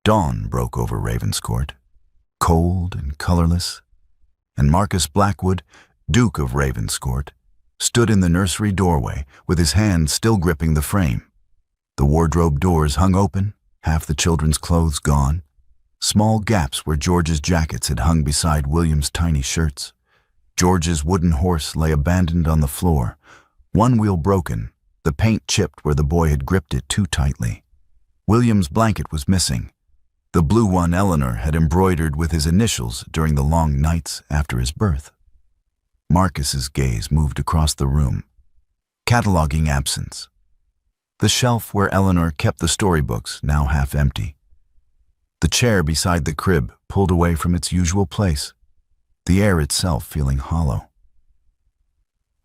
Dawn broke over Ravenscourt, cold and colorless, and Marcus Blackwood, Duke of Ravenscourt, stood in the nursery doorway with his hand still gripping the frame. The wardrobe doors hung open, half the children's clothes gone, small gaps where George's jackets had hung beside William's tiny shirts. George's wooden horse lay abandoned on the floor, one wheel broken, the paint chipped where the boy had gripped it too tightly. William's blanket was missing. The blue one Eleanor had embroidered with his initials during the long nights after his birth. Marcus's gaze moved across the room, cataloging absence. The shelf where Eleanor kept the storybooks, now half empty. The chair beside the crib pulled away from its usual place, the air itself feeling hollow.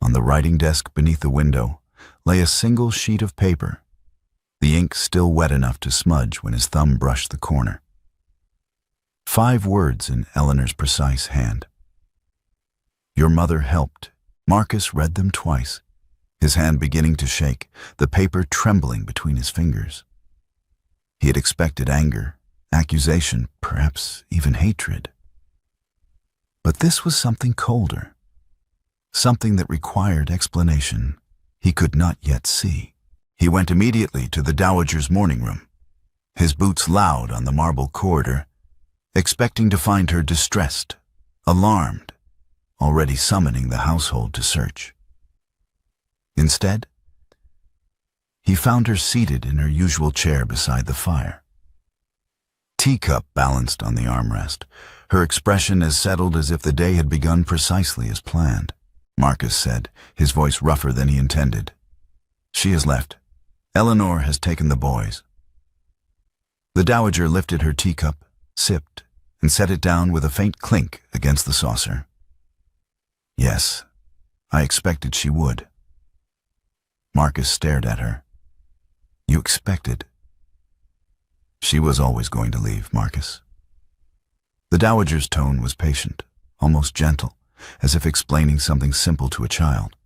On the writing desk beneath the window lay a single sheet of paper, the ink still wet enough to smudge when his thumb brushed the corner. 5 words in Eleanor's precise hand. Your mother helped. Marcus read them twice, his hand beginning to shake, the paper trembling between his fingers. He had expected anger, accusation, perhaps even hatred. But this was something colder, something that required explanation he could not yet see. He went immediately to the Dowager's morning room, his boots loud on the marble corridor, expecting to find her distressed, alarmed, already summoning the household to search. Instead, he found her seated in her usual chair beside the fire. Teacup balanced on the armrest, her expression as settled as if the day had begun precisely as planned. Marcus said, his voice rougher than he intended. She has left. Eleanor has taken the boys. The Dowager lifted her teacup, sipped, and set it down with a faint clink against the saucer. Yes, I expected she would. Marcus stared at her. You expected? She was always going to leave, Marcus. The Dowager's tone was patient, almost gentle, as if explaining something simple to a child.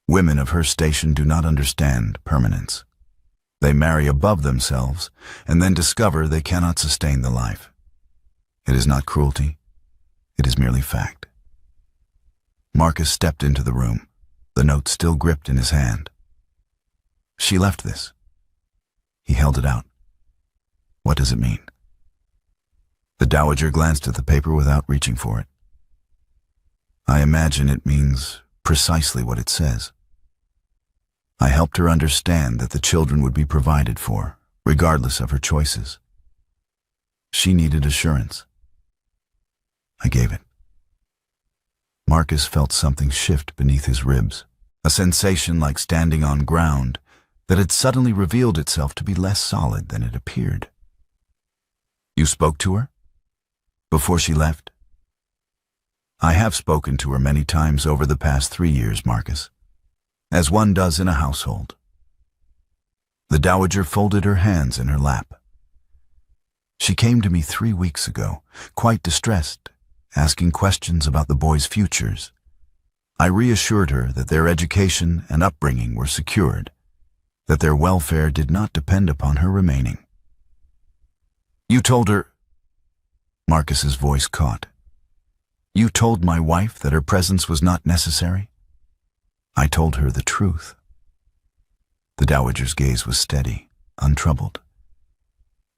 Women of her station do not understand permanence. They marry above themselves and then discover they cannot sustain the life. It is not cruelty. It is merely fact. Marcus stepped into the room, the note still gripped in his hand. She left this. He held it out. What does it mean? The Dowager glanced at the paper without reaching for it. I imagine it means precisely what it says. I helped her understand that the children would be provided for, regardless of her choices. She needed assurance. I gave it. Marcus felt something shift beneath his ribs, a sensation like standing on ground that had suddenly revealed itself to be less solid than it appeared. You spoke to her? Before she left? I have spoken to her many times over the past 3 years, Marcus, as one does in a household. The Dowager folded her hands in her lap. She came to me 3 weeks ago, quite distressed, asking questions about the boys' futures. I reassured her that their education and upbringing were secured, that their welfare did not depend upon her remaining. You told her... Marcus's voice caught. You told my wife that her presence was not necessary? I told her the truth. The Dowager's gaze was steady, untroubled.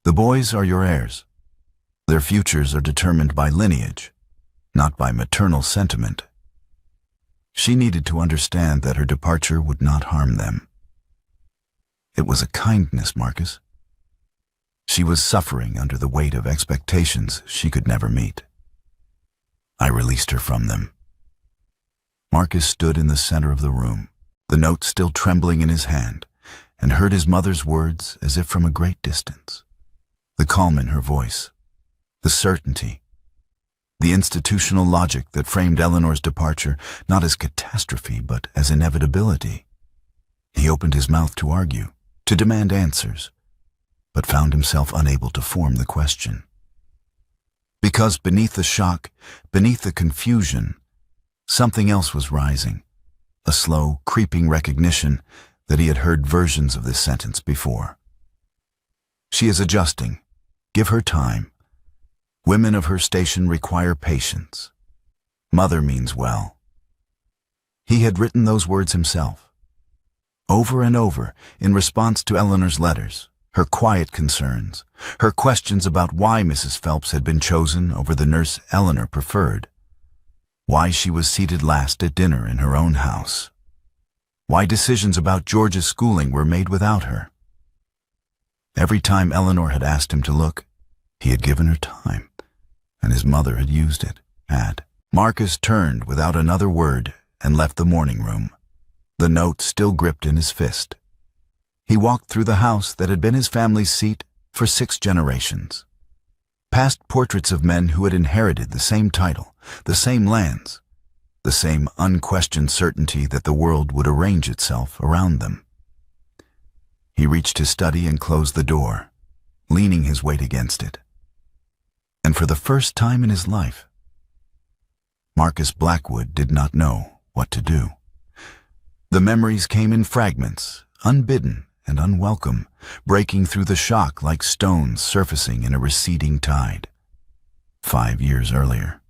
The boys are your heirs. Their futures are determined by lineage, not by maternal sentiment. She needed to understand that her departure would not harm them. It was a kindness, Marcus. She was suffering under the weight of expectations she could never meet. I released her from them. Marcus stood in the center of the room, the note still trembling in his hand, and heard his mother's words as if from a great distance. The calm in her voice, the certainty, the institutional logic that framed Eleanor's departure not as catastrophe but as inevitability. He opened his mouth to argue, to demand answers, but found himself unable to form the question. Because beneath the shock, beneath the confusion, something else was rising, a slow, creeping recognition that he had heard versions of this sentence before. She is adjusting. Give her time. Women of her station require patience. Mother means well. He had written those words himself. Over and over, in response to Eleanor's letters, her quiet concerns, her questions about why Mrs. Phelps had been chosen over the nurse Eleanor preferred, why she was seated last at dinner in her own house, why decisions about George's schooling were made without her. Every time Eleanor had asked him to look, he had given her time, and his mother had used it. Marcus turned without another word and left the morning room, the note still gripped in his fist. He walked through the house that had been his family's seat for 6 generations, past portraits of men who had inherited the same title, the same lands, the same unquestioned certainty that the world would arrange itself around them. He reached his study and closed the door, leaning his weight against it. And for the first time in his life, Marcus Blackwood did not know what to do. The memories came in fragments, unbidden and unwelcome, breaking through the shock like stones surfacing in a receding tide. 5 years earlier.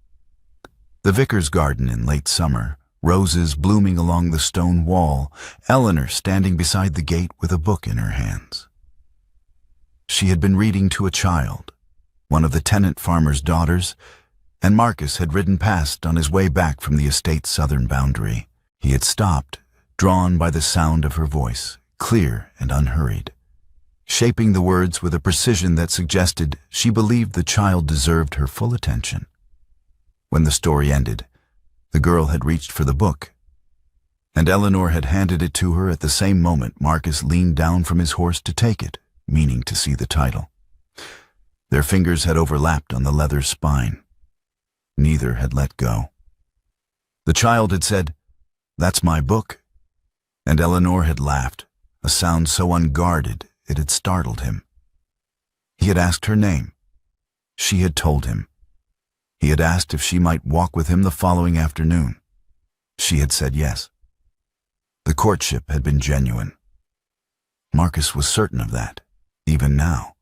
The vicar's garden in late summer, roses blooming along the stone wall, Eleanor standing beside the gate with a book in her hands. She had been reading to a child, one of the tenant farmer's daughters, and Marcus had ridden past on his way back from the estate's southern boundary. He had stopped, drawn by the sound of her voice, clear and unhurried, shaping the words with a precision that suggested she believed the child deserved her full attention. When the story ended, the girl had reached for the book, and Eleanor had handed it to her at the same moment Marcus leaned down from his horse to take it, meaning to see the title. Their fingers had overlapped on the leather spine. Neither had let go. The child had said, "That's my book," and Eleanor had laughed, a sound so unguarded it had startled him. He had asked her name. She had told him. He had asked if she might walk with him the following afternoon. She had said yes. The courtship had been genuine. Marcus was certain of that, even now.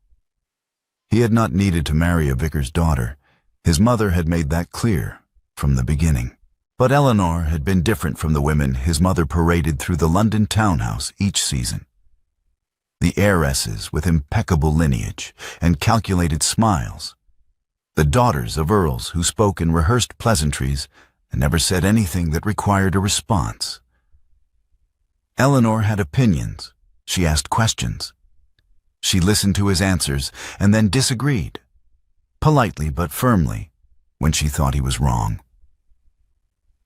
He had not needed to marry a vicar's daughter. His mother had made that clear from the beginning. But Eleanor had been different from the women his mother paraded through the London townhouse each season. The heiresses with impeccable lineage and calculated smiles. The daughters of earls who spoke in rehearsed pleasantries and never said anything that required a response. Eleanor had opinions. She asked questions. She listened to his answers and then disagreed, politely but firmly, when she thought he was wrong.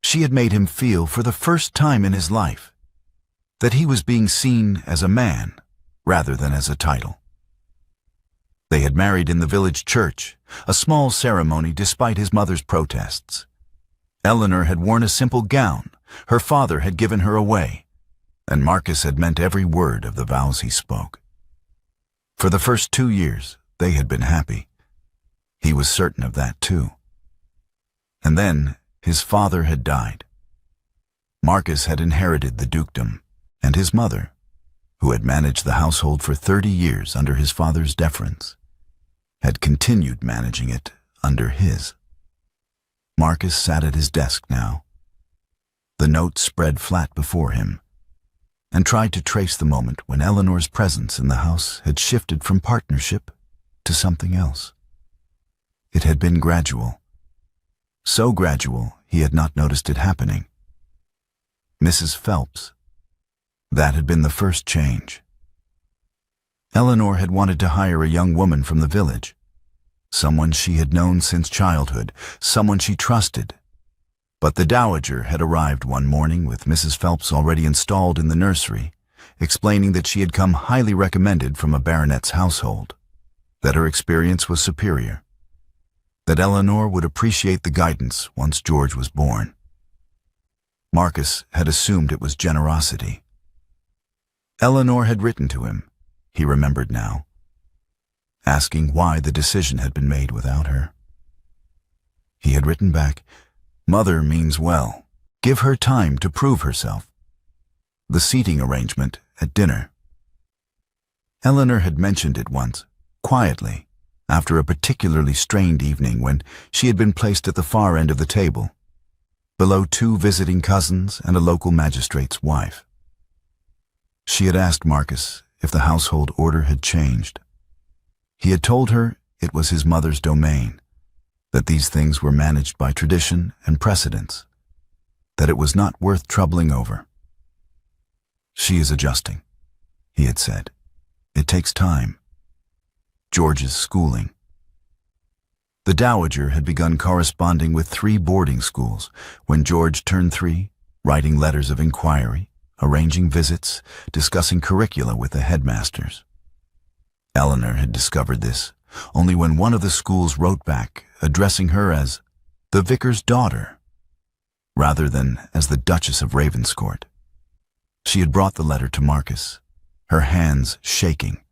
She had made him feel for the first time in his life that he was being seen as a man rather than as a title. They had married in the village church, a small ceremony despite his mother's protests. Eleanor had worn a simple gown, her father had given her away, and Marcus had meant every word of the vows he spoke. For the first 2 years, they had been happy. He was certain of that too. And then his father had died. Marcus had inherited the dukedom, and his mother, who had managed the household for 30 years under his father's deference, had continued managing it under his. Marcus sat at his desk now, the note spread flat before him, and tried to trace the moment when Eleanor's presence in the house had shifted from partnership to something else. It had been gradual. So gradual he had not noticed it happening. Mrs. Phelps. That had been the first change. Eleanor had wanted to hire a young woman from the village, someone she had known since childhood, someone she trusted. But the dowager had arrived one morning with Mrs. Phelps already installed in the nursery, explaining that she had come highly recommended from a baronet's household, that her experience was superior, that Eleanor would appreciate the guidance once George was born. Marcus had assumed it was generosity. Eleanor had written to him, he remembered now, asking why the decision had been made without her. He had written back, "Mother means well. Give her time to prove herself." The seating arrangement at dinner. Eleanor had mentioned it once, quietly, after a particularly strained evening when she had been placed at the far end of the table, below 2 visiting cousins and a local magistrate's wife. She had asked Marcus if the household order had changed. He had told her it was his mother's domain, that these things were managed by tradition and precedence, that it was not worth troubling over. "She is adjusting," he had said. "It takes time. George's schooling." The Dowager had begun corresponding with 3 boarding schools when George turned 3, writing letters of inquiry, arranging visits, discussing curricula with the headmasters. Eleanor had discovered this only when one of the schools wrote back, addressing her as the vicar's daughter, rather than as the Duchess of Ravenscourt. She had brought the letter to Marcus, her hands shaking,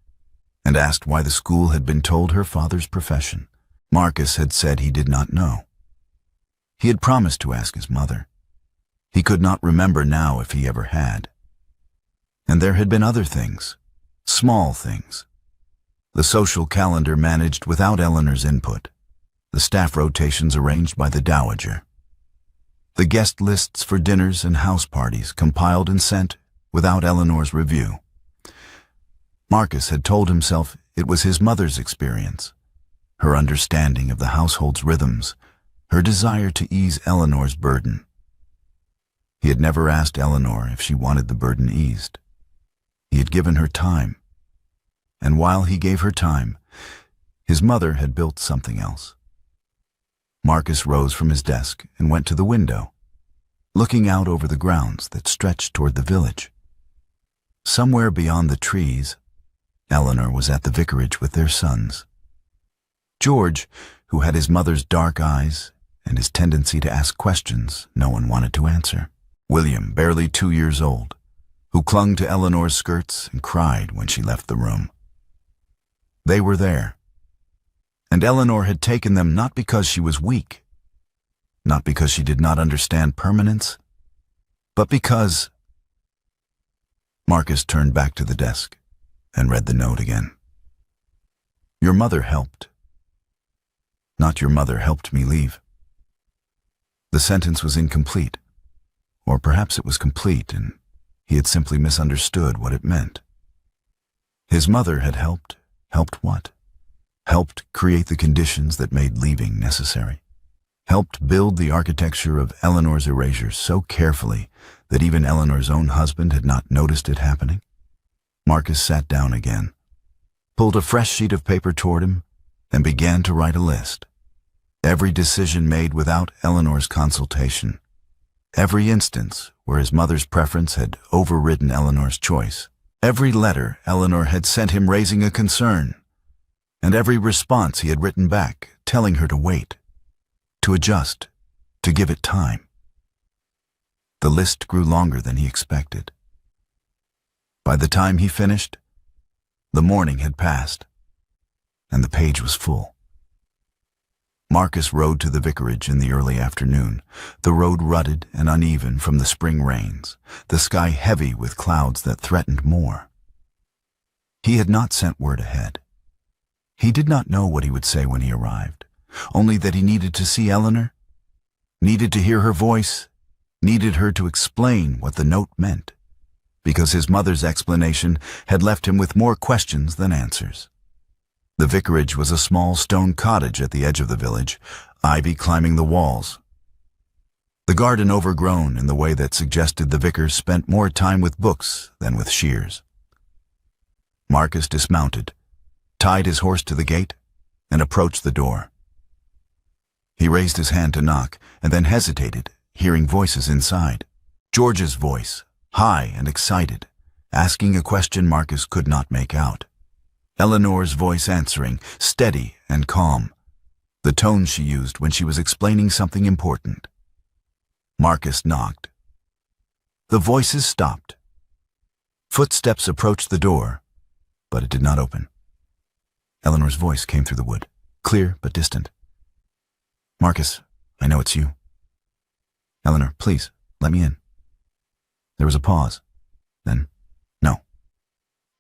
and asked why the school had been told her father's profession. Marcus had said he did not know. He had promised to ask his mother. He could not remember now if he ever had. And there had been other things, small things. The social calendar managed without Eleanor's input, the staff rotations arranged by the Dowager, the guest lists for dinners and house parties compiled and sent without Eleanor's review. Marcus had told himself it was his mother's experience, her understanding of the household's rhythms, her desire to ease Eleanor's burden. He had never asked Eleanor if she wanted the burden eased. He had given her time, and while he gave her time, his mother had built something else. Marcus rose from his desk and went to the window, looking out over the grounds that stretched toward the village. Somewhere beyond the trees, Eleanor was at the vicarage with their sons. George, who had his mother's dark eyes and his tendency to ask questions no one wanted to answer. William, barely 2 years old, who clung to Eleanor's skirts and cried when she left the room. They were there, and Eleanor had taken them not because she was weak, not because she did not understand permanence, but because... Marcus turned back to the desk and read the note again. "Your mother helped. Not your mother helped me leave." The sentence was incomplete, or perhaps it was complete and he had simply misunderstood what it meant. His mother had helped. Helped what? Helped create the conditions that made leaving necessary. Helped build the architecture of Eleanor's erasure so carefully that even Eleanor's own husband had not noticed it happening. Marcus sat down again, pulled a fresh sheet of paper toward him, and began to write a list. Every decision made without Eleanor's consultation. Every instance where his mother's preference had overridden Eleanor's choice. Every letter Eleanor had sent him raising a concern, and every response he had written back telling her to wait, to adjust, to give it time. The list grew longer than he expected. By the time he finished, the morning had passed, and the page was full. Marcus rode to the vicarage in the early afternoon, the road rutted and uneven from the spring rains, the sky heavy with clouds that threatened more. He had not sent word ahead. He did not know what he would say when he arrived, only that he needed to see Eleanor, needed to hear her voice, needed her to explain what the note meant, because his mother's explanation had left him with more questions than answers. The vicarage was a small stone cottage at the edge of the village, ivy climbing the walls. The garden overgrown in the way that suggested the vicar spent more time with books than with shears. Marcus dismounted, tied his horse to the gate, and approached the door. He raised his hand to knock, and then hesitated, hearing voices inside. George's voice, high and excited, asking a question Marcus could not make out. Eleanor's voice answering, steady and calm, the tone she used when she was explaining something important. Marcus knocked. The voices stopped. Footsteps approached the door, but it did not open. Eleanor's voice came through the wood, clear but distant. "Marcus, I know it's you." "Eleanor, please, let me in." There was a pause. Then, "No."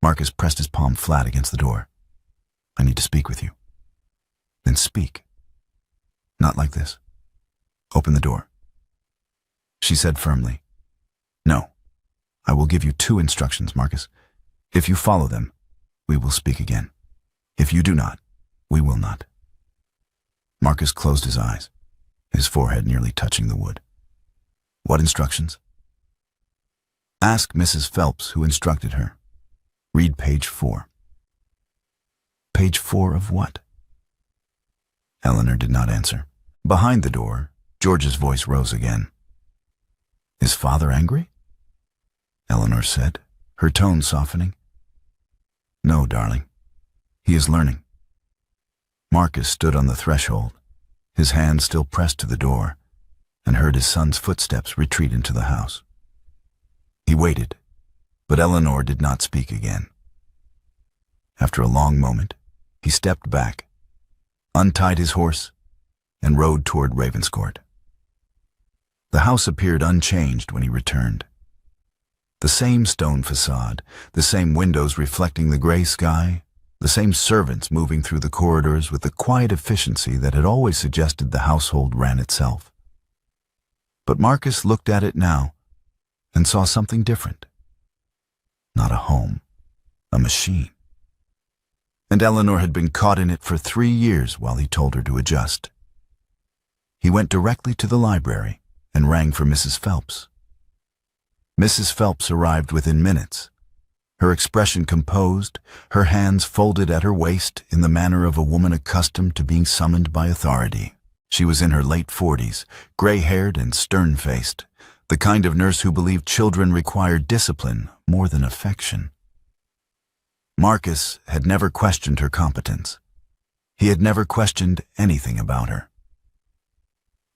Marcus pressed his palm flat against the door. I need to speak with you. Then speak. Not like this. Open the door. She said firmly, No. I will give you 2 instructions, Marcus. If you follow them, we will speak again. If you do not, we will not. Marcus closed his eyes, his forehead nearly touching the wood. What instructions? Ask Mrs. Phelps who instructed her. Read page 4. Page 4 of what? Eleanor did not answer. Behind the door, George's voice rose again. Is father angry? Eleanor said, her tone softening. No, darling. He is learning. Marcus stood on the threshold, his hand still pressed to the door, and heard his son's footsteps retreat into the house. He waited, but Eleanor did not speak again. After a long moment, he stepped back, untied his horse, and rode toward Ravenscourt. The house appeared unchanged when he returned. The same stone facade, the same windows reflecting the gray sky, the same servants moving through the corridors with the quiet efficiency that had always suggested the household ran itself. But Marcus looked at it now and saw something different. Not a home, a machine. And Eleanor had been caught in it for 3 years while he told her to adjust. He went directly to the library and rang for Mrs. Phelps. Mrs. Phelps arrived within minutes, her expression composed, her hands folded at her waist in the manner of a woman accustomed to being summoned by authority. She was in her late 40s, gray-haired and stern-faced, the kind of nurse who believed children required discipline more than affection. Marcus had never questioned her competence. He had never questioned anything about her.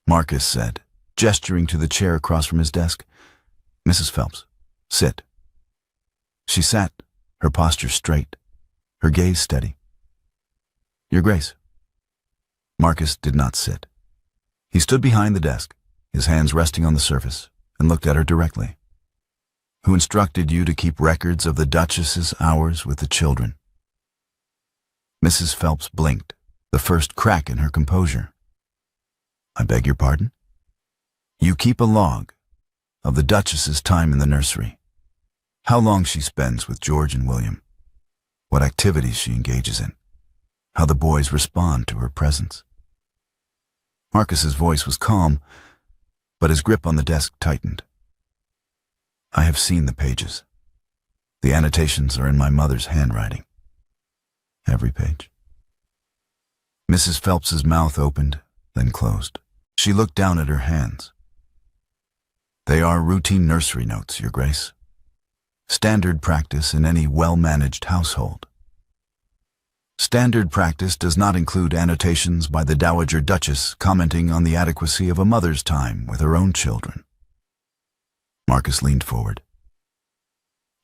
Marcus said, gesturing to the chair across from his desk, Mrs. Phelps, sit. She sat, her posture straight, her gaze steady. Your Grace. Marcus did not sit. He stood behind the desk, his hands resting on the surface, and looked at her directly. Who instructed you to keep records of the Duchess's hours with the children? Mrs. Phelps blinked, the first crack in her composure. I beg your pardon? You keep a log of the Duchess's time in the nursery. How long she spends with George and William. What activities she engages in. How the boys respond to her presence. Marcus's voice was calm, but his grip on the desk tightened. I have seen the pages. The annotations are in my mother's handwriting. Every page. Mrs. Phelps's mouth opened, then closed. She looked down at her hands. They are routine nursery notes, Your Grace. Standard practice in any well-managed household. Standard practice does not include annotations by the Dowager Duchess commenting on the adequacy of a mother's time with her own children. Marcus leaned forward.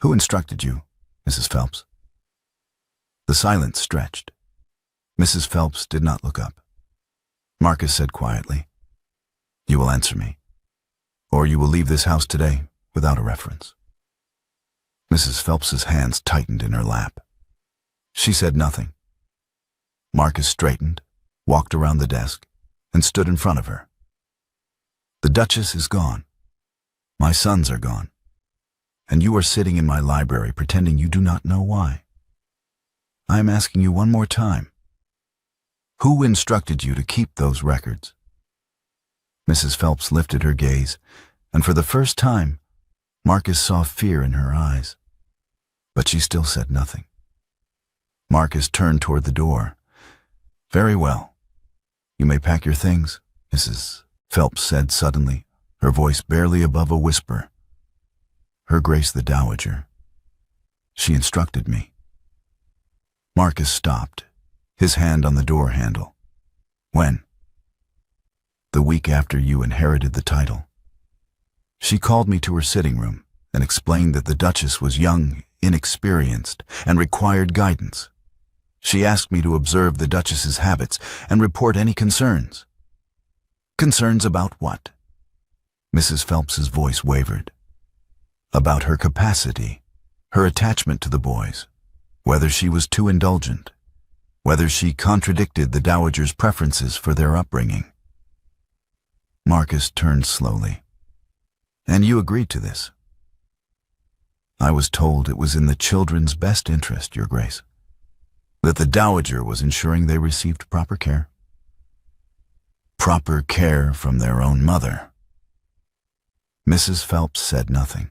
Who instructed you, Mrs. Phelps? The silence stretched. Mrs. Phelps did not look up. Marcus said quietly, You will answer me, or you will leave this house today without a reference. Mrs. Phelps's hands tightened in her lap. She said nothing. Marcus straightened, walked around the desk, and stood in front of her. The Duchess is gone. My sons are gone. And you are sitting in my library pretending you do not know why. I am asking you one more time. Who instructed you to keep those records? Mrs. Phelps lifted her gaze, and for the first time, Marcus saw fear in her eyes. But she still said nothing. Marcus turned toward the door. Very well. You may pack your things, Mrs. Phelps said suddenly, her voice barely above a whisper. Her Grace the Dowager. She instructed me. Marcus stopped, his hand on the door handle. When? The week after you inherited the title. She called me to her sitting room and explained that the Duchess was young, inexperienced, and required guidance. She asked me to observe the Duchess's habits and report any concerns. Concerns about what? Mrs. Phelps's voice wavered. About her capacity, her attachment to the boys, whether she was too indulgent, whether she contradicted the dowager's preferences for their upbringing. Marcus turned slowly. "And you agreed to this?" "I was told it was in the children's best interest, Your Grace, that the dowager was ensuring they received proper care." Proper care from their own mother. Mrs. Phelps said nothing.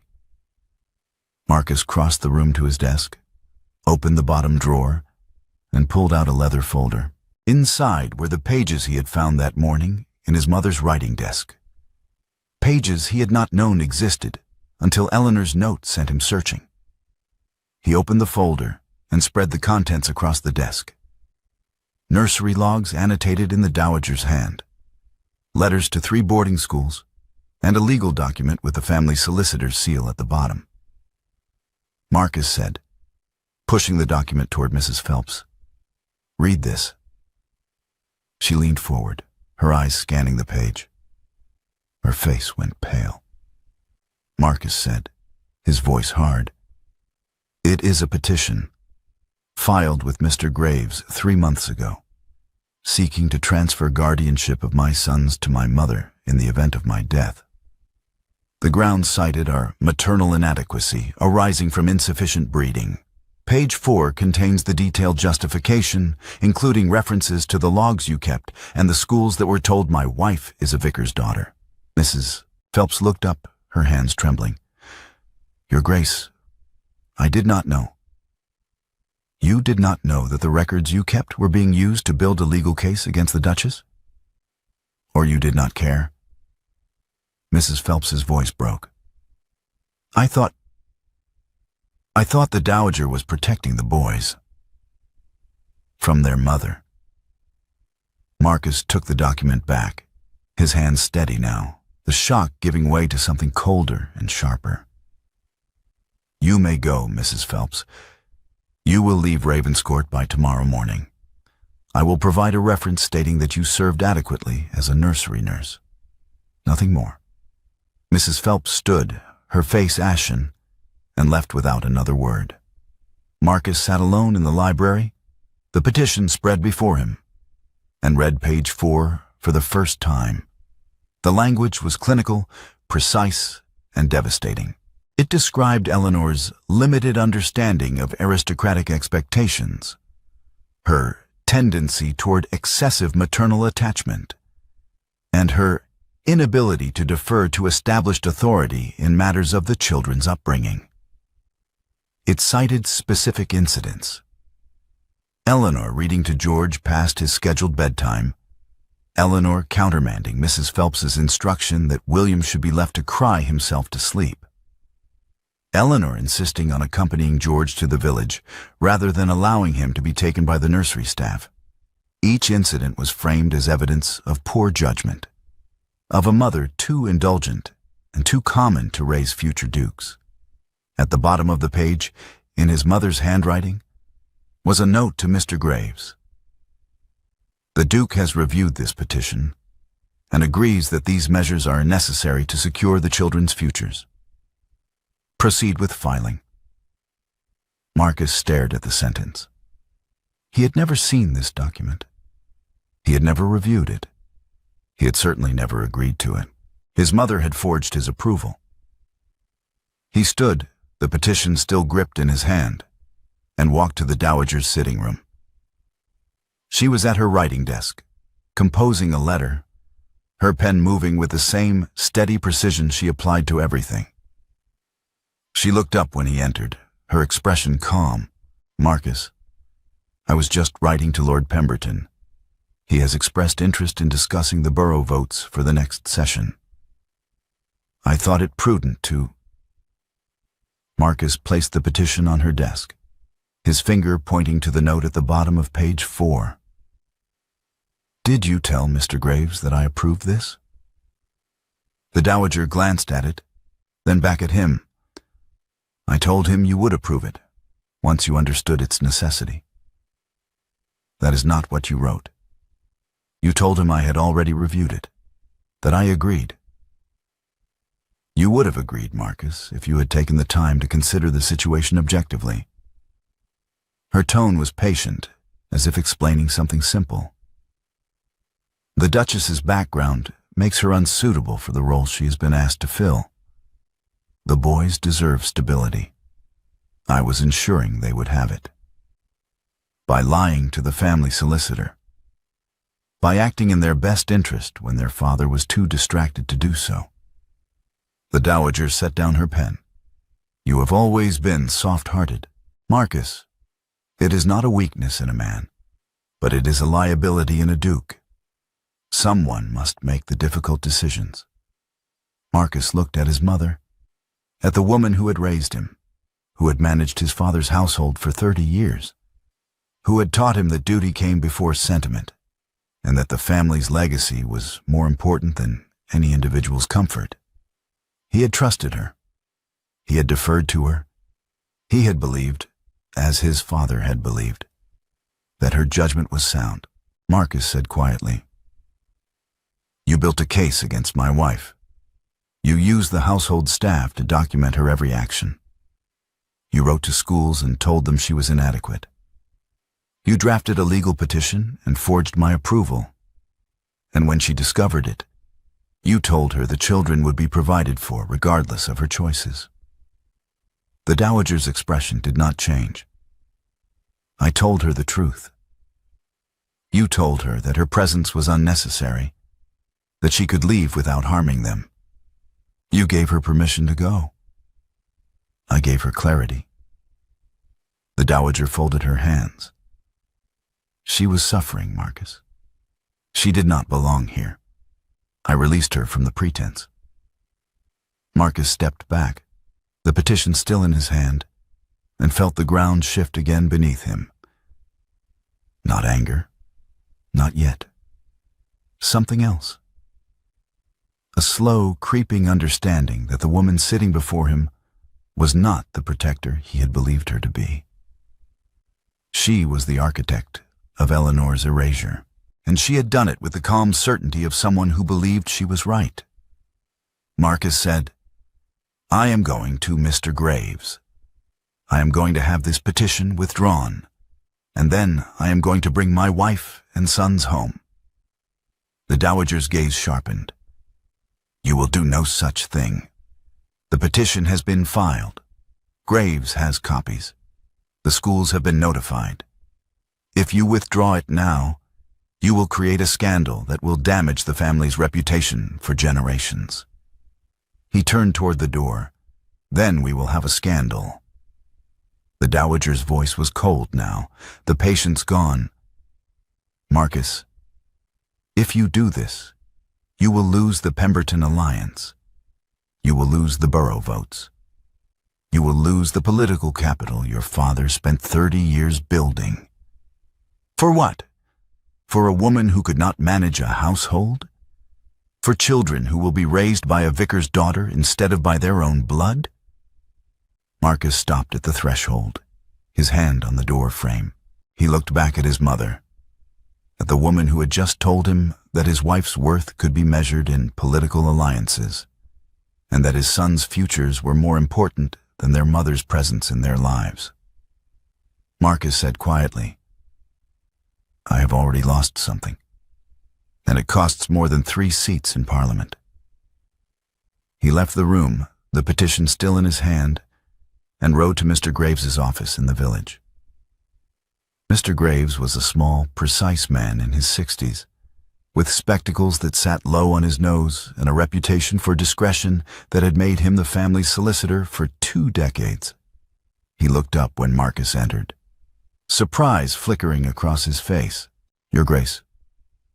Marcus crossed the room to his desk, opened the bottom drawer, and pulled out a leather folder. Inside were the pages he had found that morning in his mother's writing desk. Pages he had not known existed until Eleanor's note sent him searching. He opened the folder and spread the contents across the desk. Nursery logs annotated in the dowager's hand, letters to 3 boarding schools, and a legal document with the family solicitor's seal at the bottom. Marcus said, pushing the document toward Mrs. Phelps, "Read this." She leaned forward, her eyes scanning the page. Her face went pale. Marcus said, his voice hard, "It is a petition, filed with Mr. Graves 3 months ago, seeking to transfer guardianship of my sons to my mother in the event of my death. The grounds cited are maternal inadequacy arising from insufficient breeding. Page 4 contains the detailed justification, including references to the logs you kept and the schools that were told my wife is a vicar's daughter." Mrs. Phelps looked up, her hands trembling. "Your Grace, I did not know." "You did not know that the records you kept were being used to build a legal case against the Duchess? Or you did not care?" Mrs. Phelps's voice broke. I thought the dowager was protecting the boys from their mother." Marcus took the document back, his hands steady now, the shock giving way to something colder and sharper. "You may go, Mrs. Phelps. You will leave Ravenscourt by tomorrow morning. I will provide a reference stating that you served adequately as a nursery nurse. Nothing more." Mrs. Phelps stood, her face ashen, and left without another word. Marcus sat alone in the library, the petition spread before him, and read page 4 for the first time. The language was clinical, precise, and devastating. It described Eleanor's limited understanding of aristocratic expectations, her tendency toward excessive maternal attachment, and her inability to defer to established authority in matters of the children's upbringing. It cited specific incidents. Eleanor reading to George past his scheduled bedtime, Eleanor countermanding Mrs. Phelps's instruction that William should be left to cry himself to sleep, Eleanor insisting on accompanying George to the village rather than allowing him to be taken by the nursery staff. Each incident was framed as evidence of poor judgment, of a mother too indulgent and too common to raise future dukes. At the bottom of the page, in his mother's handwriting, was a note to Mr. Graves. "The Duke has reviewed this petition and agrees that these measures are necessary to secure the children's futures. Proceed with filing." Marcus stared at the sentence. He had never seen this document. He had never reviewed it. He had certainly never agreed to it. His mother had forged his approval. He stood, the petition still gripped in his hand, and walked to the dowager's sitting room. She was at her writing desk, composing a letter, her pen moving with the same steady precision she applied to everything. She looked up when he entered, her expression calm. "Marcus, I was just writing to Lord Pemberton. He has expressed interest in discussing the borough votes for the next session. I thought it prudent to—" Marcus placed the petition on her desk, his finger pointing to the note at the bottom of page 4. "Did you tell Mr. Graves that I approved this?" The dowager glanced at it, then back at him. "I told him you would approve it, once you understood its necessity." "That is not what you wrote. You told him I had already reviewed it, that I agreed." "You would have agreed, Marcus, if you had taken the time to consider the situation objectively." Her tone was patient, as if explaining something simple. The Duchess's background makes her unsuitable for the role she has been asked to fill. The boys deserve stability. I was ensuring they would have it. By lying to the family solicitor. By acting in their best interest when their father was too distracted to do so. The dowager set down her pen. You have always been soft-hearted. Marcus, it is not a weakness in a man, but it is a liability in a duke. Someone must make the difficult decisions. Marcus looked at his mother, at the woman who had raised him, who had managed his father's household for 30 years, who had taught him that duty came before sentiment, and that the family's legacy was more important than any individual's comfort. He had trusted her. He had deferred to her. He had believed, as his father had believed, that her judgment was sound. Marcus said quietly, You built a case against my wife. You used the household staff to document her every action. You wrote to schools and told them she was inadequate. You drafted a legal petition and forged my approval. And when she discovered it, you told her the children would be provided for regardless of her choices. The dowager's expression did not change. I told her the truth. You told her that her presence was unnecessary, that she could leave without harming them. You gave her permission to go. I gave her clarity. The dowager folded her hands. She was suffering, Marcus. She did not belong here. I released her from the pretense. Marcus stepped back, the petition still in his hand, and felt the ground shift again beneath him. Not anger, not yet. Something else. A slow, creeping understanding that the woman sitting before him was not the protector he had believed her to be. She was the architect of Eleanor's erasure, and she had done it with the calm certainty of someone who believed she was right. Marcus said, I am going to Mr. Graves. I am going to have this petition withdrawn, and then I am going to bring my wife and sons home. The dowager's gaze sharpened. You will do no such thing. The petition has been filed. Graves has copies. The schools have been notified. If you withdraw it now, you will create a scandal that will damage the family's reputation for generations. He turned toward the door. Then we will have a scandal. The dowager's voice was cold now, the patience gone. Marcus, if you do this, you will lose the Pemberton alliance. You will lose the borough votes. You will lose the political capital your father spent 30 years building. For what? For a woman who could not manage a household? For children who will be raised by a vicar's daughter instead of by their own blood? Marcus stopped at the threshold, his hand on the door frame. He looked back at his mother, at the woman who had just told him that his wife's worth could be measured in political alliances, and that his sons' futures were more important than their mother's presence in their lives. Marcus said quietly, I have already lost something, and it costs more than 3 seats in Parliament. He left the room, the petition still in his hand, and rode to Mr. Graves's office in the village. Mr. Graves was a small, precise man in his 60s, with spectacles that sat low on his nose and a reputation for discretion that had made him the family's solicitor for 2 decades. He looked up when Marcus entered, surprise flickering across his face. Your Grace,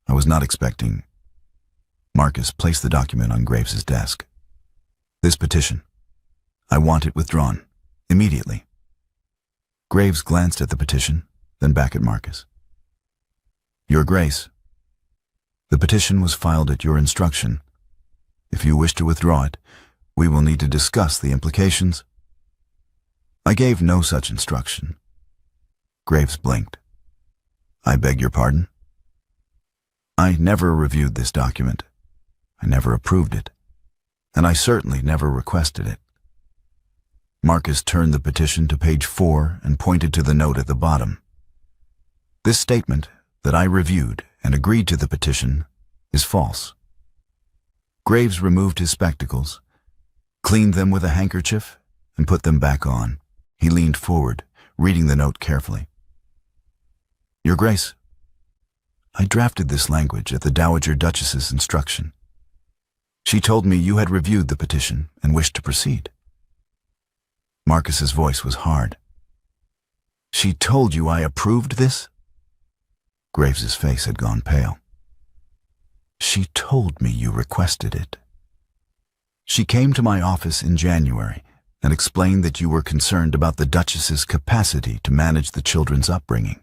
I was not expecting. Marcus placed the document on Graves's desk. This petition. I want it withdrawn. Immediately. Graves glanced at the petition, then back at Marcus. Your Grace, the petition was filed at your instruction. If you wish to withdraw it, we will need to discuss the implications. I gave no such instruction. Graves blinked. I beg your pardon? I never reviewed this document. I never approved it. And I certainly never requested it. Marcus turned the petition to page 4 and pointed to the note at the bottom. This statement, that I reviewed and agreed to the petition, is false. Graves removed his spectacles, cleaned them with a handkerchief, and put them back on. He leaned forward, reading the note carefully. Your Grace, I drafted this language at the Dowager Duchess's instruction. She told me you had reviewed the petition and wished to proceed. Marcus's voice was hard. She told you I approved this? Graves's face had gone pale. She told me you requested it. She came to my office in January and explained that you were concerned about the Duchess's capacity to manage the children's upbringing.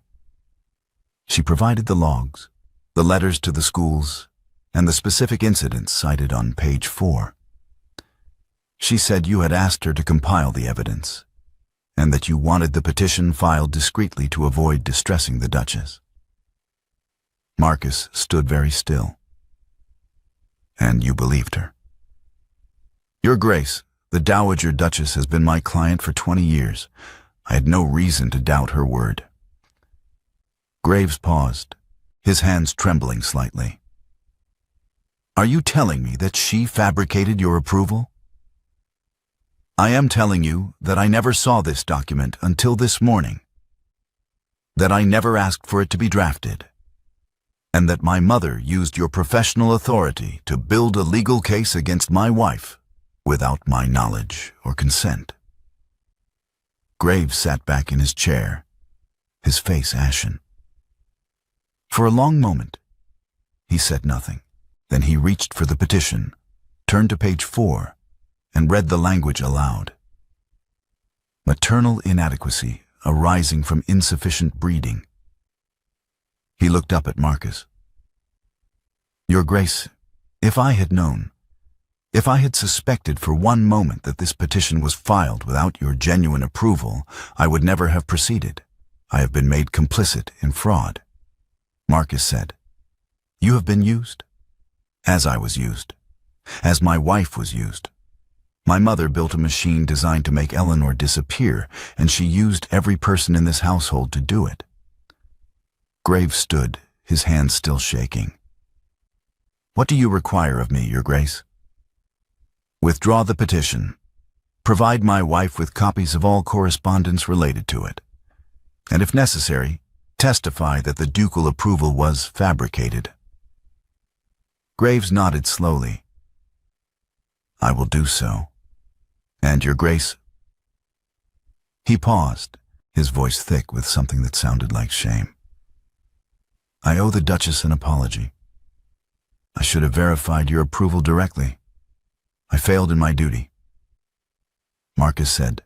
She provided the logs, the letters to the schools, and the specific incidents cited on page 4. She said you had asked her to compile the evidence, and that you wanted the petition filed discreetly to avoid distressing the Duchess. Marcus stood very still. And you believed her. Your Grace, the Dowager Duchess has been my client for 20 years. I had no reason to doubt her word. Graves paused, his hands trembling slightly. Are you telling me that she fabricated your approval? I am telling you that I never saw this document until this morning, that I never asked for it to be drafted, and that my mother used your professional authority to build a legal case against my wife without my knowledge or consent. Graves sat back in his chair, his face ashen. For a long moment, he said nothing. Then he reached for the petition, turned to page 4, and read the language aloud. Maternal inadequacy arising from insufficient breeding. He looked up at Marcus. Your Grace, if I had known, if I had suspected for one moment that this petition was filed without your genuine approval, I would never have proceeded. I have been made complicit in fraud. Marcus said, You have been used, as I was used, as my wife was used. My mother built a machine designed to make Eleanor disappear, and she used every person in this household to do it. Graves stood, his hands still shaking. What do you require of me, Your Grace? Withdraw the petition. Provide my wife with copies of all correspondence related to it. And if necessary, testify that the ducal approval was fabricated. Graves nodded slowly. I will do so. And Your Grace? He paused, his voice thick with something that sounded like shame. I owe the Duchess an apology. I should have verified your approval directly. I failed in my duty. Marcus said,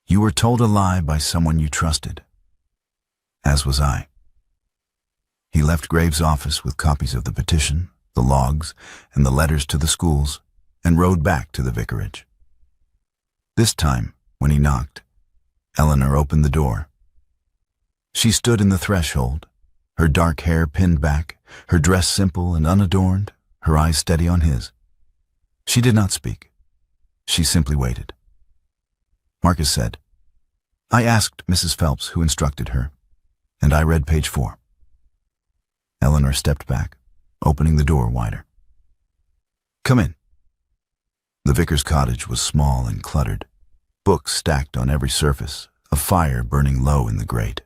You were told a lie by someone you trusted, as was I. He left Graves' office with copies of the petition, the logs, and the letters to the schools, and rode back to the vicarage. This time, when he knocked, Eleanor opened the door. She stood in the threshold, her dark hair pinned back, her dress simple and unadorned, her eyes steady on his. She did not speak. She simply waited. Marcus said, I asked Mrs. Phelps who instructed her, and I read page 4. Eleanor stepped back, opening the door wider. Come in. The vicar's cottage was small and cluttered, books stacked on every surface, a fire burning low in the grate.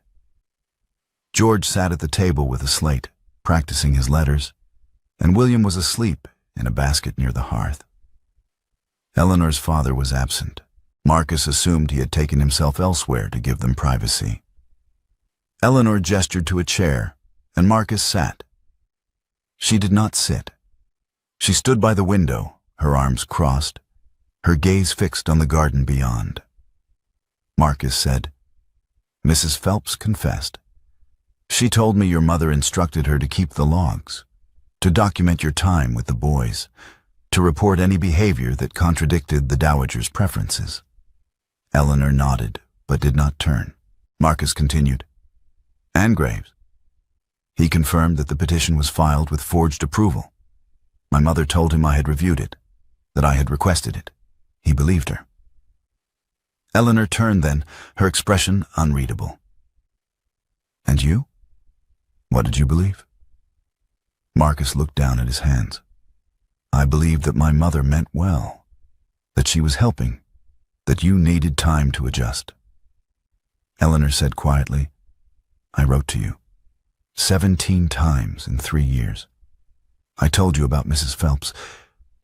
George sat at the table with a slate, practicing his letters, and William was asleep in a basket near the hearth. Eleanor's father was absent. Marcus assumed he had taken himself elsewhere to give them privacy. Eleanor gestured to a chair, and Marcus sat. She did not sit. She stood by the window, her arms crossed, her gaze fixed on the garden beyond. Marcus said, Mrs. Phelps confessed. She told me your mother instructed her to keep the logs, to document your time with the boys, to report any behavior that contradicted the dowager's preferences. Eleanor nodded, but did not turn. Marcus continued, And Graves. He confirmed that the petition was filed with forged approval. My mother told him I had reviewed it, that I had requested it. He believed her. Eleanor turned then, her expression unreadable. And you? What did you believe? Marcus looked down at his hands. I believed that my mother meant well, that she was helping, that you needed time to adjust. Eleanor said quietly, I wrote to you 17 times in 3 years. I told you about Mrs. Phelps,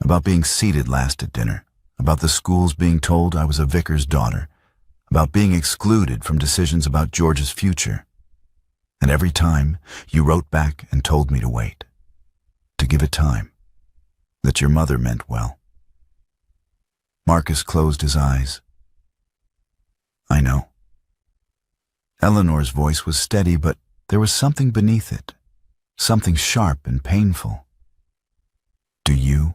about being seated last at dinner, about the schools being told I was a vicar's daughter, about being excluded from decisions about George's future. And every time you wrote back and told me to wait, to give it time, that your mother meant well. Marcus closed his eyes. I know. Eleanor's voice was steady, but there was something beneath it, something sharp and painful. Do you?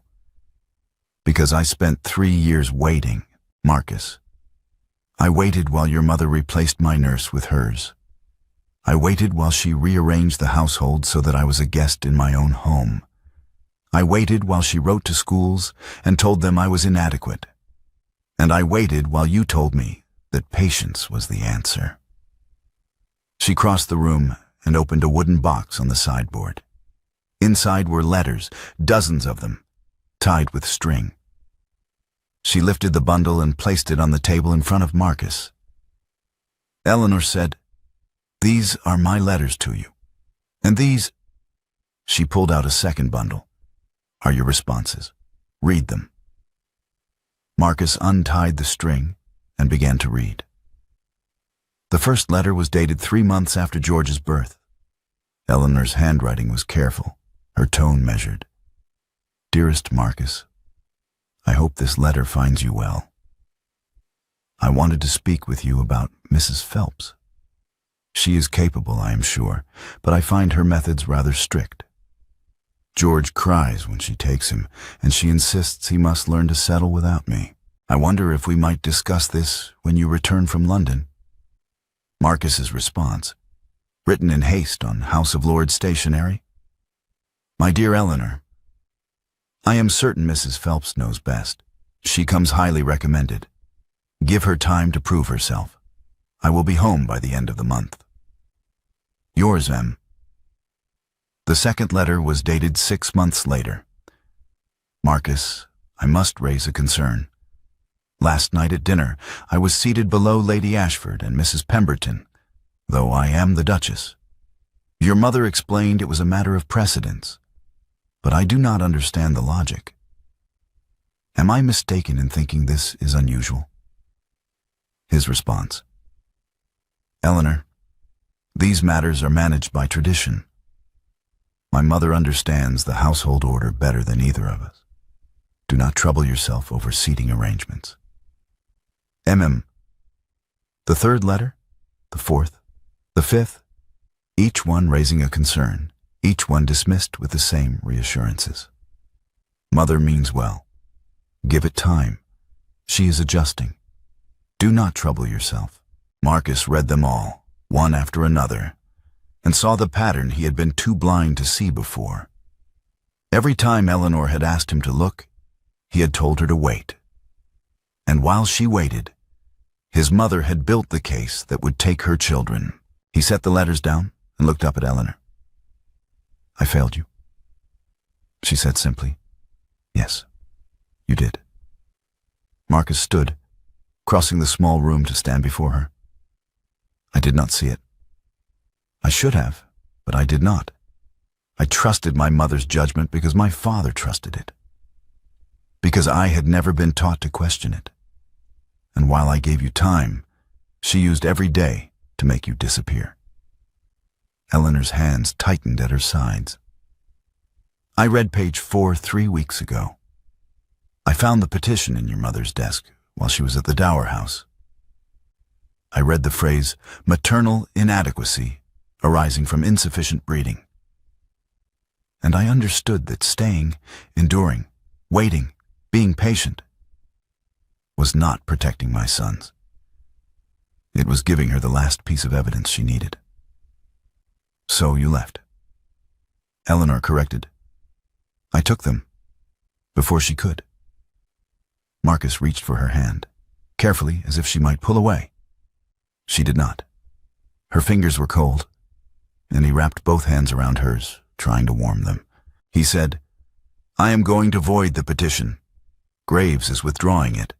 Because I spent 3 years waiting, Marcus. I waited while your mother replaced my nurse with hers. I waited while she rearranged the household so that I was a guest in my own home. I waited while she wrote to schools and told them I was inadequate. And I waited while you told me that patience was the answer. She crossed the room and opened a wooden box on the sideboard. Inside were letters, dozens of them, tied with string. She lifted the bundle and placed it on the table in front of Marcus. Eleanor said, These are my letters to you. And these, she pulled out a second bundle, are your responses. Read them. Marcus untied the string and began to read. The first letter was dated 3 months after George's birth. Eleanor's handwriting was careful, her tone measured. Dearest Marcus, I hope this letter finds you well. I wanted to speak with you about Mrs. Phelps. She is capable, I am sure, but I find her methods rather strict. George cries when she takes him, and she insists he must learn to settle without me. I wonder if we might discuss this when you return from London. Marcus's response, written in haste on House of Lords stationery. My dear Eleanor, I am certain Mrs. Phelps knows best. She comes highly recommended. Give her time to prove herself. I will be home by the end of the month. Yours, M. The second letter was dated 6 months later. Marcus, I must raise a concern. Last night at dinner, I was seated below Lady Ashford and Mrs. Pemberton, though I am the Duchess. Your mother explained it was a matter of precedence, but I do not understand the logic. Am I mistaken in thinking this is unusual? His response. Eleanor, these matters are managed by tradition. My mother understands the household order better than either of us. Do not trouble yourself over seating arrangements. MM. The third letter, the fourth, the fifth, each one raising a concern, each one dismissed with the same reassurances. Mother means well. Give it time. She is adjusting. Do not trouble yourself. Marcus read them all, one after another, and saw the pattern he had been too blind to see before. Every time Eleanor had asked him to look, he had told her to wait. And while she waited, his mother had built the case that would take her children. He set the letters down and looked up at Eleanor. I failed you, she said simply. Yes, you did. Marcus stood, crossing the small room to stand before her. I did not see it. I should have, but I did not. I trusted my mother's judgment because my father trusted it. Because I had never been taught to question it. And while I gave you time, she used every day to make you disappear. Eleanor's hands tightened at her sides. I read page 4 3 weeks ago. I found the petition in your mother's desk while she was at the Dower House. I read the phrase, maternal inadequacy arising from insufficient breeding. And I understood that staying, enduring, waiting, being patient, was not protecting my sons. It was giving her the last piece of evidence she needed. So you left. Eleanor corrected. I took them, before she could. Marcus reached for her hand, carefully as if she might pull away. She did not. Her fingers were cold, and he wrapped both hands around hers, trying to warm them. He said, "I am going to void the petition. Graves is withdrawing it,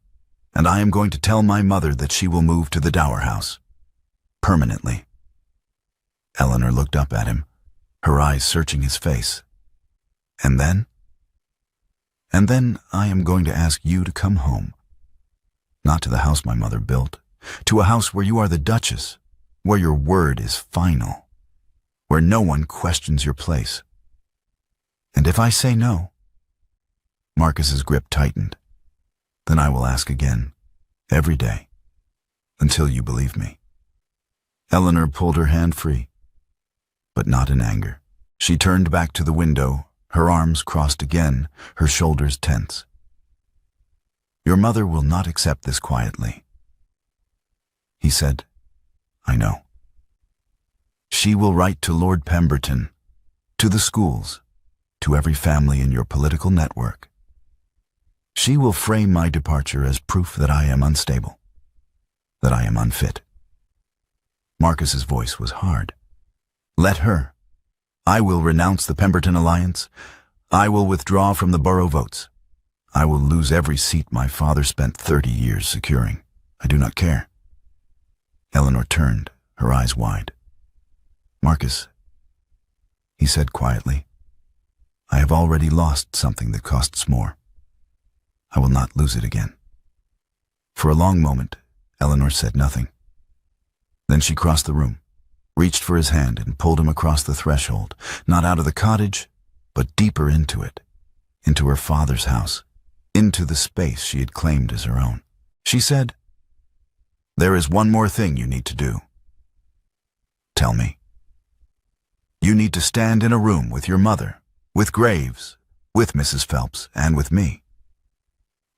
and I am going to tell my mother that she will move to the dower house. Permanently." Eleanor looked up at him, her eyes searching his face. "And then?" "And then I am going to ask you to come home. Not to the house my mother built, to a house where you are the Duchess, where your word is final, where no one questions your place. And if I say no," Marcus's grip tightened, "then I will ask again, every day, until you believe me." Eleanor pulled her hand free, but not in anger. She turned back to the window, her arms crossed again, her shoulders tense. "Your mother will not accept this quietly." He said, "I know. She will write to Lord Pemberton, to the schools, to every family in your political network. She will frame my departure as proof that I am unstable, that I am unfit." Marcus's voice was hard. "Let her. I will renounce the Pemberton alliance. I will withdraw from the borough votes. I will lose every seat my father spent 30 years securing. I do not care." Eleanor turned, her eyes wide. "Marcus," he said quietly, "I have already lost something that costs more. I will not lose it again." For a long moment, Eleanor said nothing. Then she crossed the room, reached for his hand and pulled him across the threshold, not out of the cottage, but deeper into it, into her father's house, into the space she had claimed as her own. She said, "There is one more thing you need to do. Tell me. You need to stand in a room with your mother, with Graves, with Mrs. Phelps, and with me.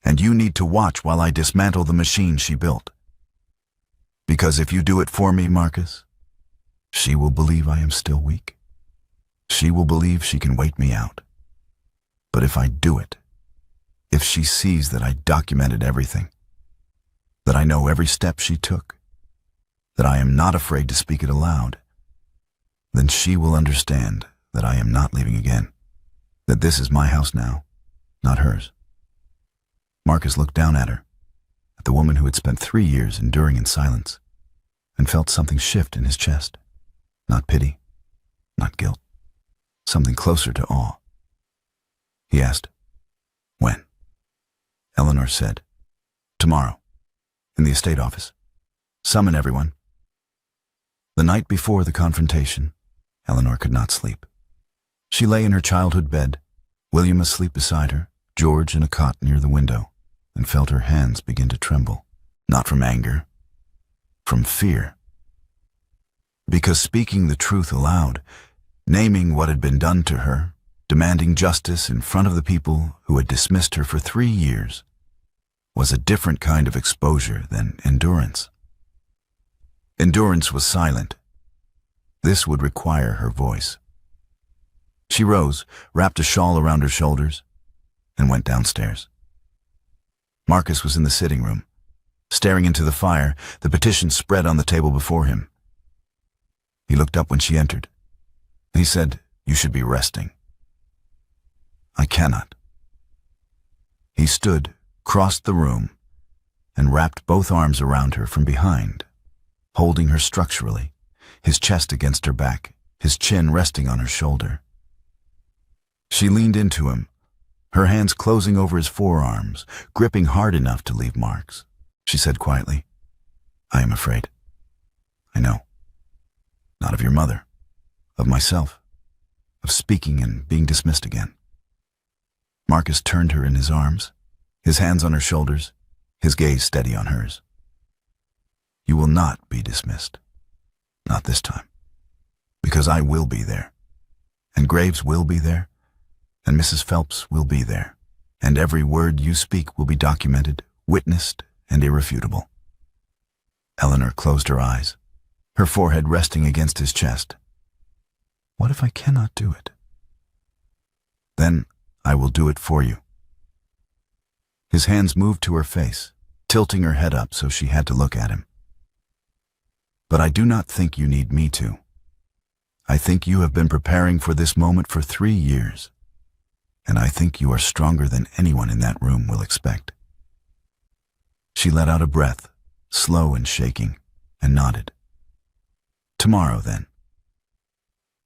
And you need to watch while I dismantle the machine she built. Because if you do it for me, Marcus, she will believe I am still weak. She will believe she can wait me out. But if I do it, if she sees that I documented everything, that I know every step she took, that I am not afraid to speak it aloud, then she will understand that I am not leaving again, that this is my house now, not hers." Marcus looked down at her, at the woman who had spent 3 years enduring in silence, and felt something shift in his chest. Not pity, not guilt, something closer to awe. He asked, "When?" Eleanor said, "Tomorrow, in the estate office. Summon everyone." The night before the confrontation, Eleanor could not sleep. She lay in her childhood bed, William asleep beside her, George in a cot near the window, and felt her hands begin to tremble, not from anger, from fear. Because speaking the truth aloud, naming what had been done to her, demanding justice in front of the people who had dismissed her for 3 years, was a different kind of exposure than endurance. Endurance was silent. This would require her voice. She rose, wrapped a shawl around her shoulders, and went downstairs. Marcus was in the sitting room, staring into the fire, the petition spread on the table before him. He looked up when she entered. He said, "You should be resting." "I cannot." He stood, crossed the room, and wrapped both arms around her from behind, holding her structurally, his chest against her back, his chin resting on her shoulder. She leaned into him, her hands closing over his forearms, gripping hard enough to leave marks. She said quietly, "I am afraid. I know. Not of your mother, of myself, of speaking and being dismissed again." Marcus turned her in his arms, his hands on her shoulders, his gaze steady on hers. "You will not be dismissed. Not this time. Because I will be there. And Graves will be there. And Mrs. Phelps will be there. And every word you speak will be documented, witnessed, and irrefutable." Eleanor closed her eyes, her forehead resting against his chest. "What if I cannot do it?" "Then I will do it for you." His hands moved to her face, tilting her head up so she had to look at him. "But I do not think you need me to. I think you have been preparing for this moment for 3 years, and I think you are stronger than anyone in that room will expect." She let out a breath, slow and shaking, and nodded. "Tomorrow, then,"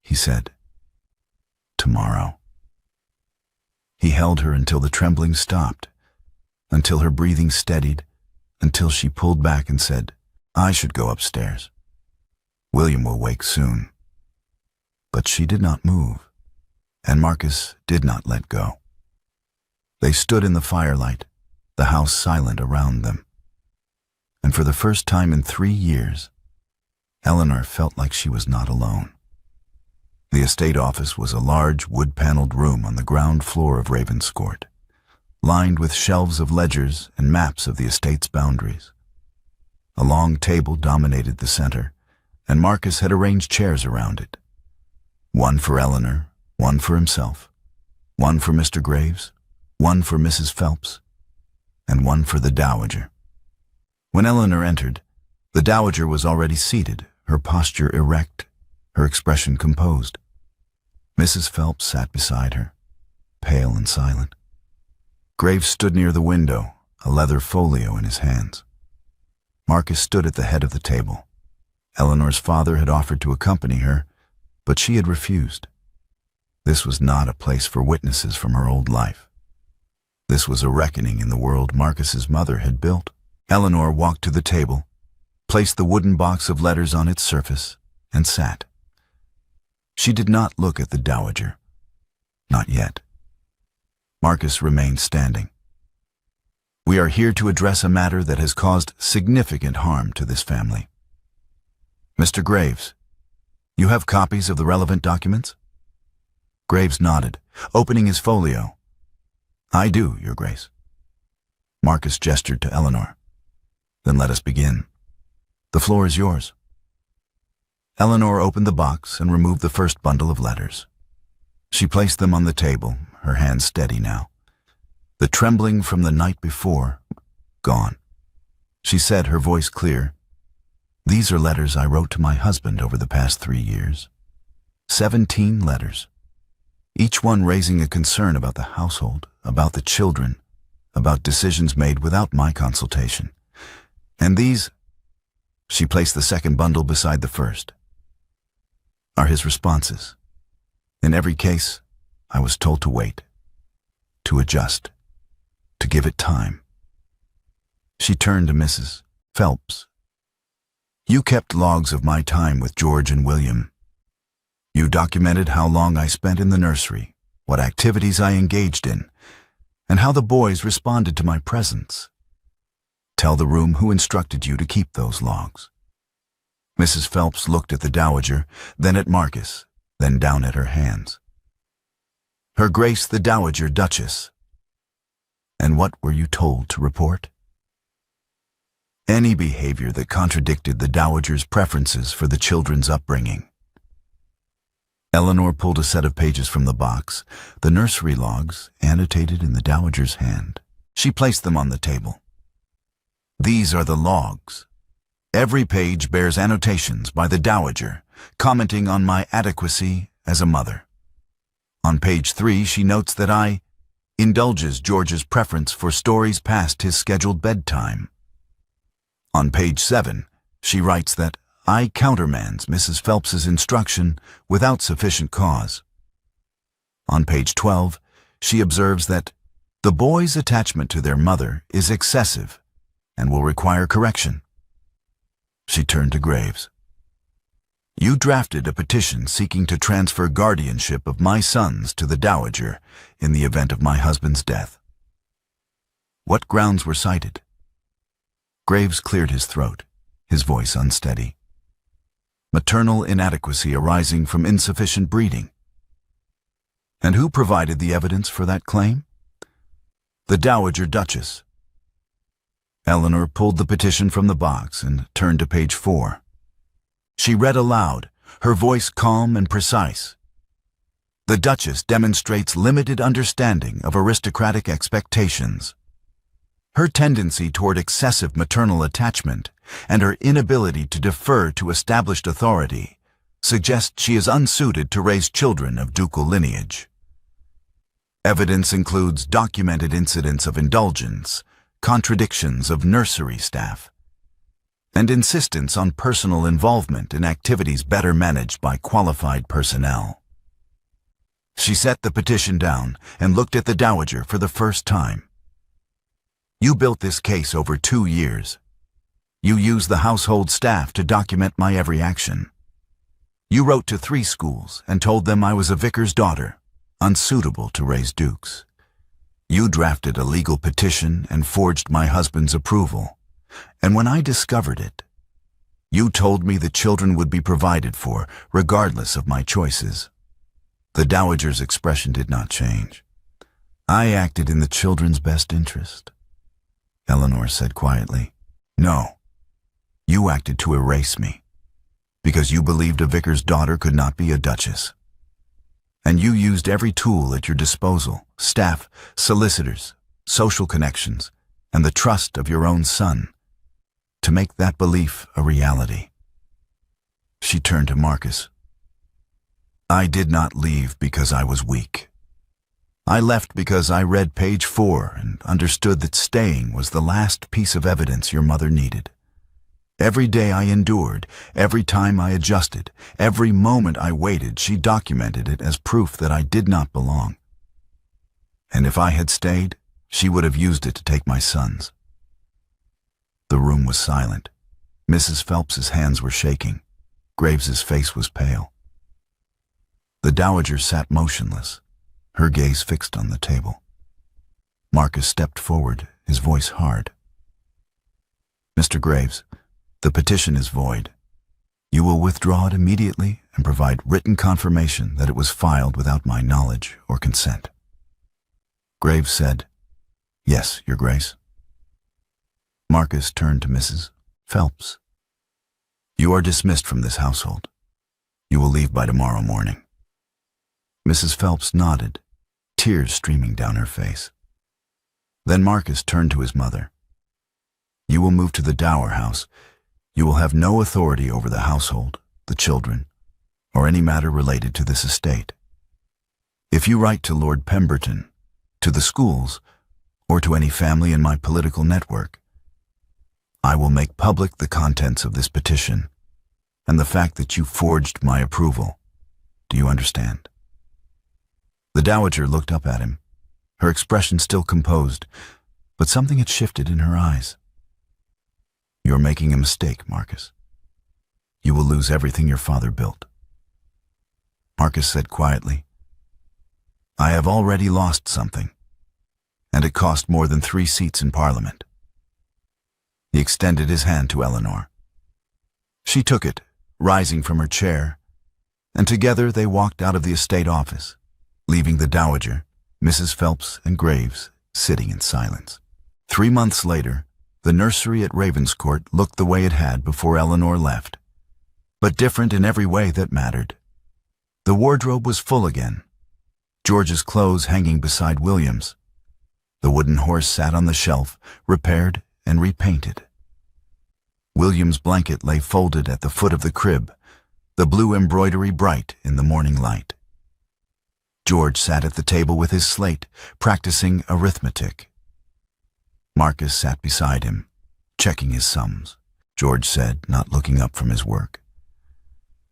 he said. "Tomorrow." He held her until the trembling stopped, until her breathing steadied, until she pulled back and said, "I should go upstairs. William will wake soon." But she did not move, and Marcus did not let go. They stood in the firelight, the house silent around them. And for the first time in 3 years, Eleanor felt like she was not alone. The estate office was a large wood-paneled room on the ground floor of Ravenscourt, lined with shelves of ledgers and maps of the estate's boundaries. A long table dominated the center, and Marcus had arranged chairs around it. One for Eleanor, one for himself, one for Mr. Graves, one for Mrs. Phelps, and one for the Dowager. When Eleanor entered, the Dowager was already seated, her posture erect, her expression composed. Mrs. Phelps sat beside her, pale and silent. Graves stood near the window, a leather folio in his hands. Marcus stood at the head of the table. Eleanor's father had offered to accompany her, but she had refused. This was not a place for witnesses from her old life. This was a reckoning in the world Marcus's mother had built. Eleanor walked to the table, placed the wooden box of letters on its surface, and sat. She did not look at the Dowager. Not yet. Marcus remained standing. "We are here to address a matter that has caused significant harm to this family. Mr. Graves, you have copies of the relevant documents?" Graves nodded, opening his folio. "I do, Your Grace." Marcus gestured to Eleanor. "Then let us begin. The floor is yours." Eleanor opened the box and removed the first bundle of letters. She placed them on the table, her hands steady now. The trembling from the night before, gone. She said, her voice clear, "These are letters I wrote to my husband over the past 3 years. 17 letters. Each one raising a concern about the household, about the children, about decisions made without my consultation. And these," she placed the second bundle beside the first, "are his responses. In every case, I was told to wait, to adjust, to give it time." She turned to Mrs. Phelps. "You kept logs of my time with George and William. You documented how long I spent in the nursery, what activities I engaged in, and how the boys responded to my presence. Tell the room who instructed you to keep those logs." Mrs. Phelps looked at the Dowager, then at Marcus, then down at her hands. "Her Grace the Dowager Duchess." "And what were you told to report?" "Any behavior that contradicted the Dowager's preferences for the children's upbringing." Eleanor pulled a set of pages from the box, the nursery logs annotated in the Dowager's hand. She placed them on the table. "These are the logs. Every page bears annotations by the Dowager, commenting on my adequacy as a mother. On page 3, she notes that I indulges George's preference for stories past his scheduled bedtime. On page 7, she writes that I countermands Mrs. Phelps's instruction without sufficient cause. On page 12, she observes that the boys' attachment to their mother is excessive and will require correction. She turned to Graves. "You drafted a petition seeking to transfer guardianship of my sons to the Dowager in the event of my husband's death. What grounds were cited?" Graves cleared his throat, his voice unsteady. "Maternal inadequacy arising from insufficient breeding." "And who provided the evidence for that claim?" "The Dowager Duchess." Eleanor pulled the petition from the box and turned to page 4. She read aloud, her voice calm and precise. "The Duchess demonstrates limited understanding of aristocratic expectations. Her tendency toward excessive maternal attachment and her inability to defer to established authority suggest she is unsuited to raise children of ducal lineage. Evidence includes documented incidents of indulgence, contradictions of nursery staff, and insistence on personal involvement in activities better managed by qualified personnel. She set the petition down and looked at the Dowager for the first time. You built this case over 2 years. You used the household staff to document my every action. You wrote to 3 schools and told them I was a vicar's daughter, unsuitable to raise dukes. You drafted a legal petition and forged my husband's approval. And when I discovered it, you told me the children would be provided for, regardless of my choices. The Dowager's expression did not change. I acted in the children's best interest. Eleanor said quietly, No, you acted to erase me, because you believed a vicar's daughter could not be a duchess. And you used every tool at your disposal, staff, solicitors, social connections, and the trust of your own son, to make that belief a reality. She turned to Marcus. I did not leave because I was weak. I left because I read page 4 and understood that staying was the last piece of evidence your mother needed. Every day I endured, every time I adjusted, every moment I waited, she documented it as proof that I did not belong. And if I had stayed, she would have used it to take my sons. The room was silent. Mrs. Phelps's hands were shaking. Graves's face was pale. The Dowager sat motionless, her gaze fixed on the table. Marcus stepped forward, his voice hard. Mr. Graves, the petition is void. You will withdraw it immediately and provide written confirmation that it was filed without my knowledge or consent. Graves said, Yes, Your Grace. Marcus turned to Mrs. Phelps. You are dismissed from this household. You will leave by tomorrow morning. Mrs. Phelps nodded, tears streaming down her face. Then Marcus turned to his mother. You will move to the dower house. You will have no authority over the household, the children, or any matter related to this estate. If you write to Lord Pemberton, to the schools, or to any family in my political network, I will make public the contents of this petition and the fact that you forged my approval. Do you understand? The Dowager looked up at him, her expression still composed, but something had shifted in her eyes. You're making a mistake, Marcus. You will lose everything your father built. Marcus said quietly, I have already lost something, and it cost more than 3 seats in Parliament. He extended his hand to Eleanor. She took it, rising from her chair, and together they walked out of the estate office, leaving the Dowager, Mrs. Phelps, and Graves sitting in silence. 3 months later, the nursery at Ravenscourt looked the way it had before Eleanor left, but different in every way that mattered. The wardrobe was full again, George's clothes hanging beside William's. The wooden horse sat on the shelf, repaired and repainted. William's blanket lay folded at the foot of the crib, the blue embroidery bright in the morning light. George sat at the table with his slate, practicing arithmetic. Marcus sat beside him, checking his sums. George said, not looking up from his work.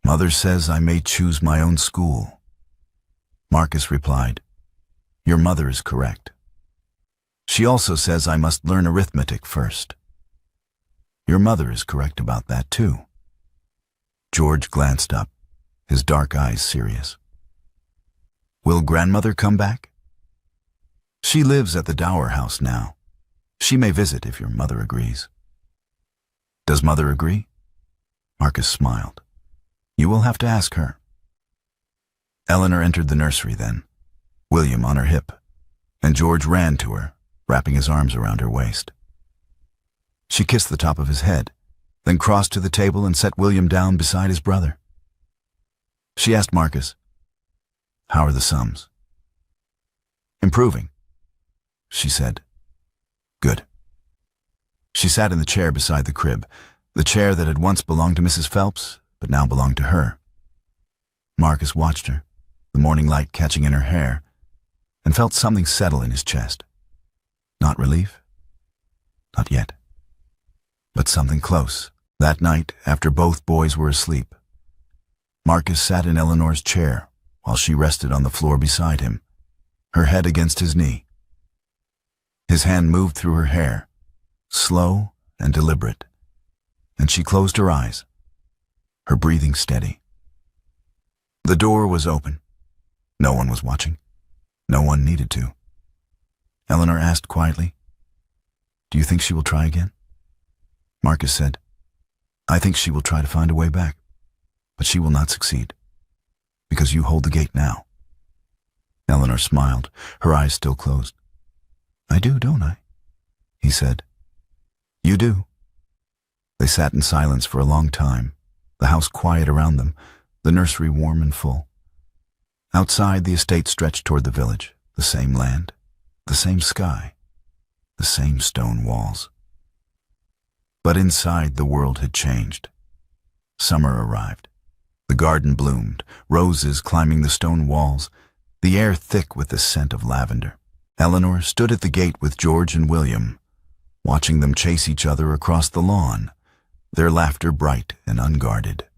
Mother says I may choose my own school. Marcus replied, Your mother is correct. She also says I must learn arithmetic first. Your mother is correct about that too. George glanced up, his dark eyes serious. Will grandmother come back? She lives at the dower house now. She may visit if your mother agrees. Does mother agree? Marcus smiled. You will have to ask her. Eleanor entered the nursery then, William on her hip, and George ran to her, wrapping his arms around her waist. She kissed the top of his head, then crossed to the table and set William down beside his brother. She asked Marcus, How are the sums? Improving, she said. Good. She sat in the chair beside the crib, the chair that had once belonged to Mrs. Phelps, but now belonged to her. Marcus watched her, the morning light catching in her hair, and felt something settle in his chest. Not relief? Not yet. But something close. That night, after both boys were asleep, Marcus sat in Eleanor's chair while she rested on the floor beside him, her head against his knee. His hand moved through her hair, slow and deliberate, and she closed her eyes, her breathing steady. The door was open. No one was watching. No one needed to. Eleanor asked quietly, "Do you think she will try again?" Marcus said, "I think she will try to find a way back, but she will not succeed, because you hold the gate now." Eleanor smiled, her eyes still closed. "I do, don't I?" he said. "You do." They sat in silence for a long time, the house quiet around them, the nursery warm and full. Outside, the estate stretched toward the village, the same land, the same sky, the same stone walls. But inside, the world had changed. Summer arrived. The garden bloomed, roses climbing the stone walls, the air thick with the scent of lavender. Eleanor stood at the gate with George and William, watching them chase each other across the lawn, their laughter bright and unguarded.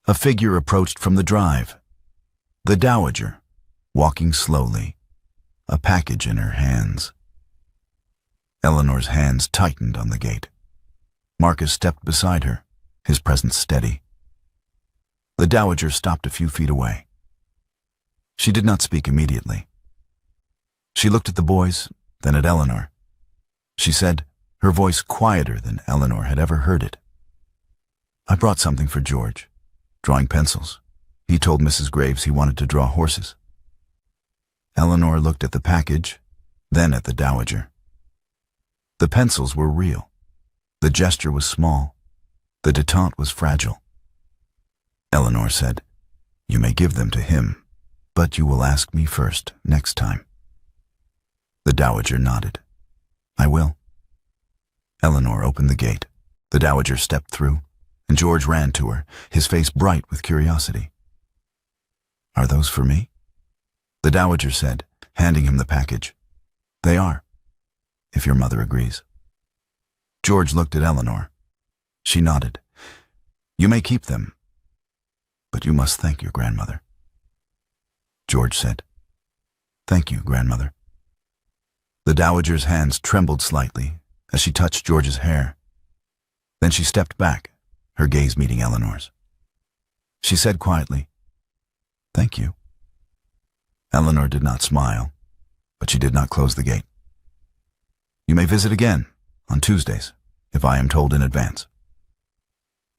A figure approached from the drive. The dowager, walking slowly, a package in her hands. Eleanor's hands tightened on the gate. Marcus stepped beside her, his presence steady. The dowager stopped a few feet away. She did not speak immediately. She looked at the boys, then at Eleanor. She said, her voice quieter than Eleanor had ever heard it, "I brought something for George. Drawing pencils. He told Mrs. Graves he wanted to draw horses." Eleanor looked at the package, then at the dowager. The pencils were real. The gesture was small. The detente was fragile. Eleanor said, "You may give them to him, but you will ask me first next time." The dowager nodded. "I will." Eleanor opened the gate. The dowager stepped through, and George ran to her, his face bright with curiosity. "Are those for me?" The dowager said, handing him the package. "They are, if your mother agrees." George looked at Eleanor. She nodded. "You may keep them, but you must thank your grandmother." George said, "Thank you, grandmother." The dowager's hands trembled slightly as she touched George's hair. Then she stepped back, her gaze meeting Eleanor's. She said quietly, "Thank you." Eleanor did not smile, but she did not close the gate. "You may visit again, on Tuesdays, if I am told in advance."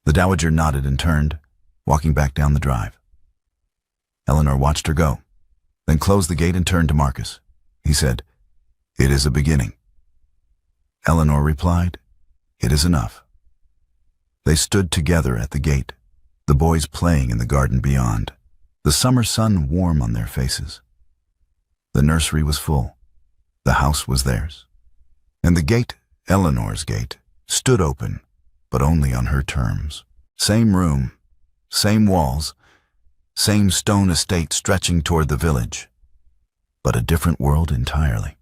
The dowager nodded and turned, walking back down the drive. Eleanor watched her go, then closed the gate and turned to Marcus. He said, "It is a beginning." Eleanor replied, "It is enough." They stood together at the gate, the boys playing in the garden beyond, the summer sun warm on their faces. The nursery was full. The house was theirs. And the gate, Eleanor's gate, stood open, but only on her terms. Same room, same walls, same stone estate stretching toward the village, but a different world entirely.